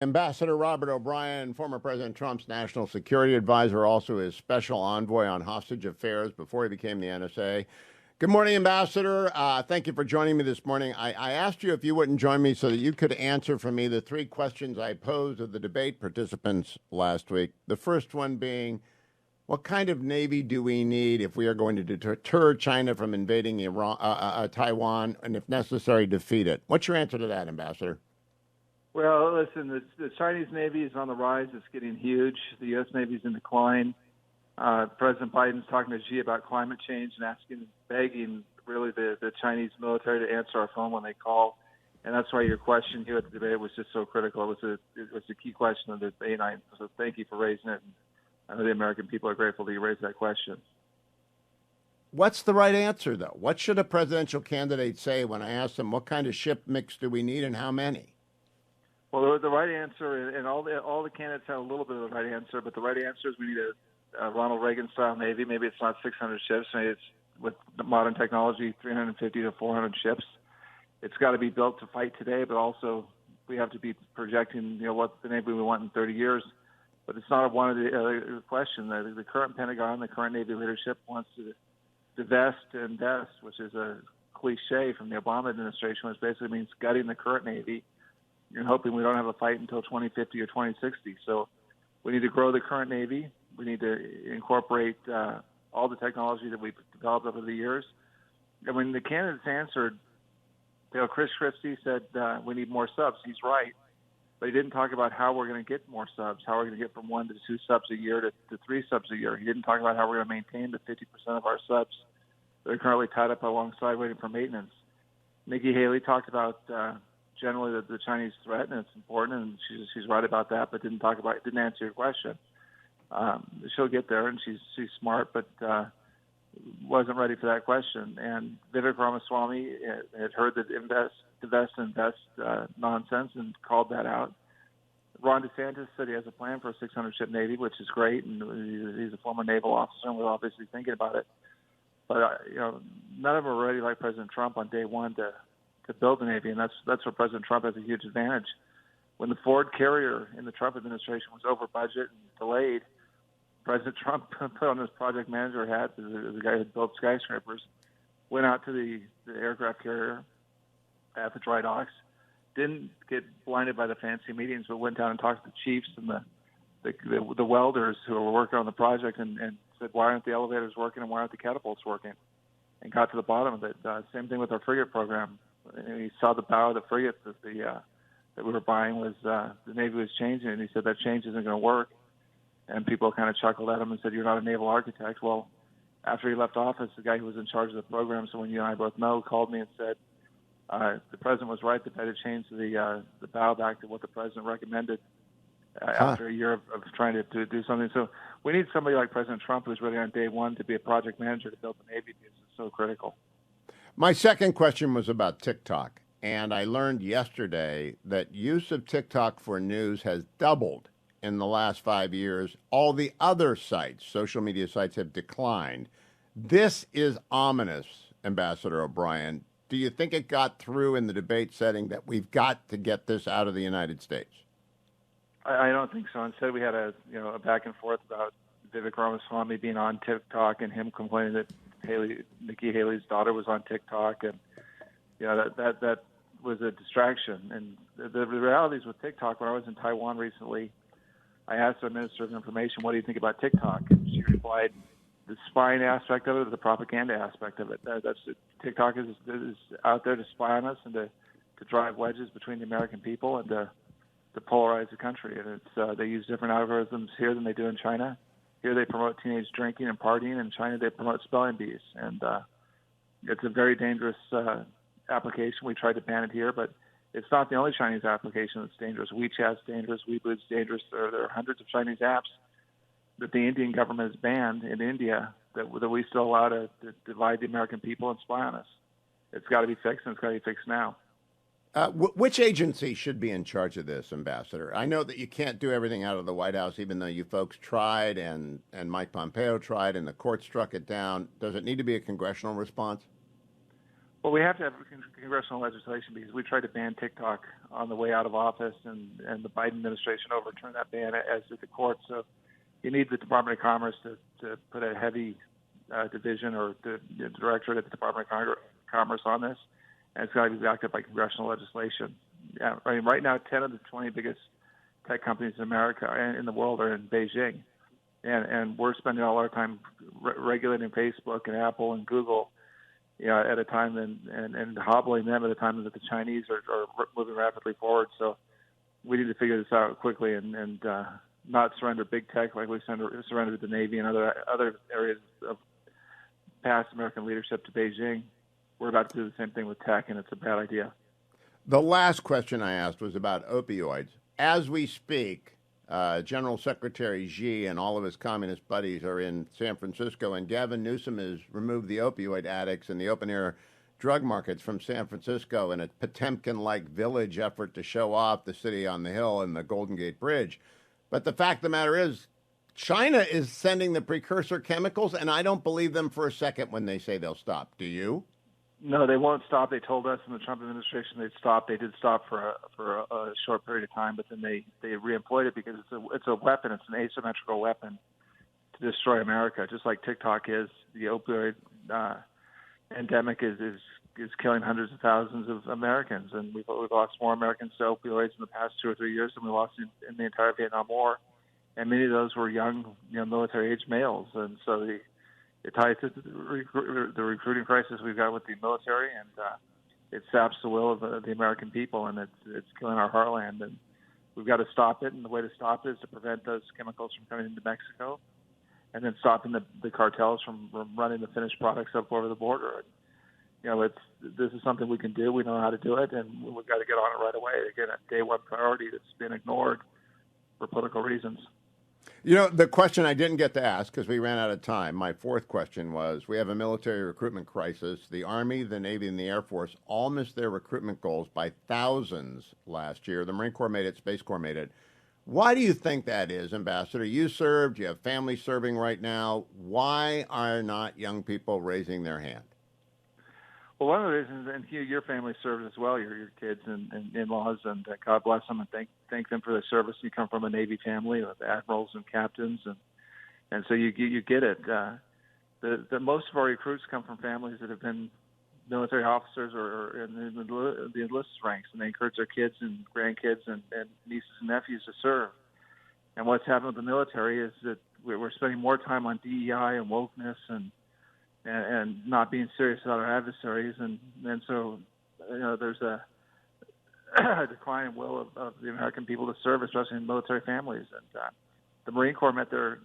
Ambassador Robert O'Brien, former President Trump's national security advisor, also his special envoy on hostage affairs before he became the NSA. Good morning, Ambassador. Thank you for joining me this morning. I asked you if you wouldn't join me so that you could answer for me the three questions I posed of the debate participants last week. The first one being, what kind of Navy do we need if we are going to deter China from invading Taiwan and, if necessary, defeat it? What's your answer to that, Ambassador? Well, listen, the Chinese Navy is on the rise. It's getting huge. The U.S. Navy is in decline. President Biden's talking to Xi about climate change and begging really the Chinese military to answer our phone when they call. And that's why your question here at the debate was just so critical. It was a key question of the debate night. So thank you for raising it. And I know the American people are grateful that you raised that question. What's the right answer, though? What should a presidential candidate say when I ask them what kind of ship mix do we need and how many? Well, the right answer, and all the candidates have a little bit of the right answer, but the right answer is we need a Ronald Reagan-style Navy. Maybe it's not 600 ships. Maybe it's, with modern technology, 350 to 400 ships. It's got to be built to fight today, but also we have to be projecting, what the Navy we want in 30 years. But it's not one of the question. The current Pentagon, the current Navy leadership wants to divest and invest, which is a cliche from the Obama administration, which basically means gutting the current Navy. You're hoping we don't have a fight until 2050 or 2060. So we need to grow the current Navy. We need to incorporate all the technology that we've developed over the years. And when the candidates answered, Chris Christie said we need more subs. He's right. But he didn't talk about how we're going to get more subs, how we're going to get from 1 to 2 subs a year to 3 subs a year. He didn't talk about how we're going to maintain the 50% of our subs that are currently tied up alongside waiting for maintenance. Nikki Haley talked about generally the Chinese threat, and it's important, and she's right about that, but didn't answer your question. She'll get there, and she's smart, but wasn't ready for that question. And Vivek Ramaswamy had heard the divest nonsense and called that out. Ron DeSantis said he has a plan for a 600-ship Navy, which is great, and he's a former naval officer, and we're obviously thinking about it. But none of them are ready like President Trump on day one to build the Navy, and that's where President Trump has a huge advantage. When the Ford carrier in the Trump administration was over budget and delayed, President Trump put on his project manager hat, the guy who built skyscrapers, went out to the aircraft carrier at the dry docks, didn't get blinded by the fancy meetings, but went down and talked to the chiefs and the welders who were working on the project and said, why aren't the elevators working and why aren't the catapults working? And got to the bottom of it. Same thing with our frigate program. And he saw the bow of the frigate that we were buying was the Navy was changing, and he said that change isn't going to work. And people kind of chuckled at him and said, "You're not a naval architect." Well, after he left office, the guy who was in charge of the program, so when you and I both know, called me and said the president was right. They had to change the bow back to what the president recommended after a year of trying to do something. So we need somebody like President Trump who's ready on day one to be a project manager to build the Navy because it's so critical. My second question was about TikTok, and I learned yesterday that use of TikTok for news has doubled in the last 5 years. All the other sites, social media sites, have declined. This is ominous, Ambassador O'Brien. Do you think it got through in the debate setting that we've got to get this out of the United States? I don't think so. Instead, we had a back and forth about Vivek Ramaswamy being on TikTok and him complaining that Nikki Haley's daughter was on TikTok, and that was a distraction. And the realities with TikTok, when I was in Taiwan recently, I asked the Minister of Information, "What do you think about TikTok?" And she replied, "The spying aspect of it, or the propaganda aspect of it. TikTok is out there to spy on us and to drive wedges between the American people and to polarize the country. And it's they use different algorithms here than they do in China. Here they promote teenage drinking and partying. In China they promote spelling bees. And it's a very dangerous application. We tried to ban it here, but it's not the only Chinese application that's dangerous. WeChat's dangerous. Weibo's dangerous. There are hundreds of Chinese apps that the Indian government has banned in India that we still allow to divide the American people and spy on us. It's got to be fixed, and it's got to be fixed now. Which agency should be in charge of this, Ambassador? I know that you can't do everything out of the White House, even though you folks tried and Mike Pompeo tried and the court struck it down. Does it need to be a congressional response? Well, we have to have congressional legislation because we tried to ban TikTok on the way out of office, and the Biden administration overturned that ban, as did the court. So you need the Department of Commerce to put a heavy division or the directorate at the Department of Commerce on this, and it's got to be backed up by congressional legislation. Yeah, I mean, right now, 10 of the 20 biggest tech companies in America and in the world are in Beijing, and we're spending all our time regulating Facebook and Apple and Google, at a time and hobbling them at a time that the Chinese are moving rapidly forward. So we need to figure this out quickly and not surrender big tech like we surrendered the Navy and other areas of past American leadership to Beijing. We're about to do the same thing with tech, and it's a bad idea. The last question I asked was about opioids. As we speak, General Secretary Xi and all of his communist buddies are in San Francisco, and Gavin Newsom has removed the opioid addicts and the open-air drug markets from San Francisco in a Potemkin-like village effort to show off the city on the hill and the Golden Gate Bridge. But the fact of the matter is, China is sending the precursor chemicals, and I don't believe them for a second when they say they'll stop. Do you? No, they won't stop. They told us in the Trump administration they'd stop. They did stop for a short period of time, but then they reemployed it because it's a weapon. It's an asymmetrical weapon to destroy America, just like TikTok is. The opioid endemic is killing hundreds of thousands of Americans, and we've lost more Americans to opioids in the past 2 or 3 years than we lost in the entire Vietnam War, and many of those were young, military-age males, and so it ties to the recruiting crisis we've got with the military, and it saps the will of the American people, and it's killing our heartland, and we've got to stop it. And the way to stop it is to prevent those chemicals from coming into Mexico, and then stopping the cartels from running the finished products up over the border. This is something we can do. We know how to do it, and we've got to get on it right away. Again, a day one priority that's been ignored for political reasons. The question I didn't get to ask because we ran out of time, my fourth question was, we have a military recruitment crisis. The Army, the Navy, and the Air Force all missed their recruitment goals by thousands last year. The Marine Corps made it, Space Corps made it. Why do you think that is, Ambassador? You served, you have family serving right now. Why are not young people raising their hand? Well, one of the reasons, and Hugh, your family serves as well, your kids and in-laws, and God bless them, and thank them for their service. You come from a Navy family with admirals and captains, and so you get it. The most of our recruits come from families that have been military officers or in the enlisted ranks, and they encourage their kids and grandkids and nieces and nephews to serve. And what's happened with the military is that we're spending more time on DEI and wokeness and not being serious about our adversaries, and so there's a decline in will of the American people to serve, especially in military families. And the Marine Corps met their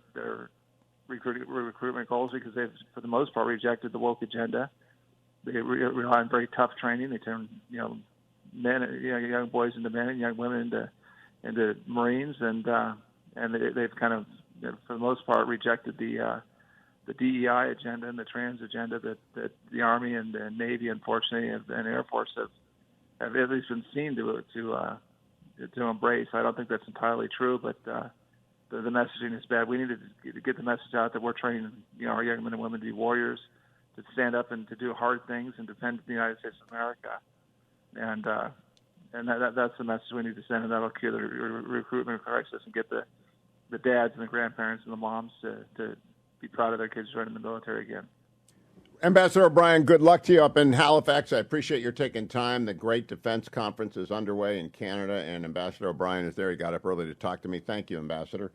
recruitment goals because they've, for the most part, rejected the woke agenda. They rely on very tough training. They turn men, young boys into men and young women into Marines, and they've kind of, for the most part, rejected the DEI agenda and the trans agenda that the Army and Navy, unfortunately, and Air Force have at least been seen to embrace. I don't think that's entirely true, but the messaging is bad. We need to get the message out that we're training our young men and women to be warriors, to stand up and to do hard things and defend the United States of America, and that's the message we need to send, and that'll cure the recruitment crisis and get the dads and the grandparents and the moms to be proud of their kids joining the military again. Ambassador O'Brien, good luck to you up in Halifax. I appreciate your taking time. The Great Defense Conference is underway in Canada, and Ambassador O'Brien is there. He got up early to talk to me. Thank you, Ambassador.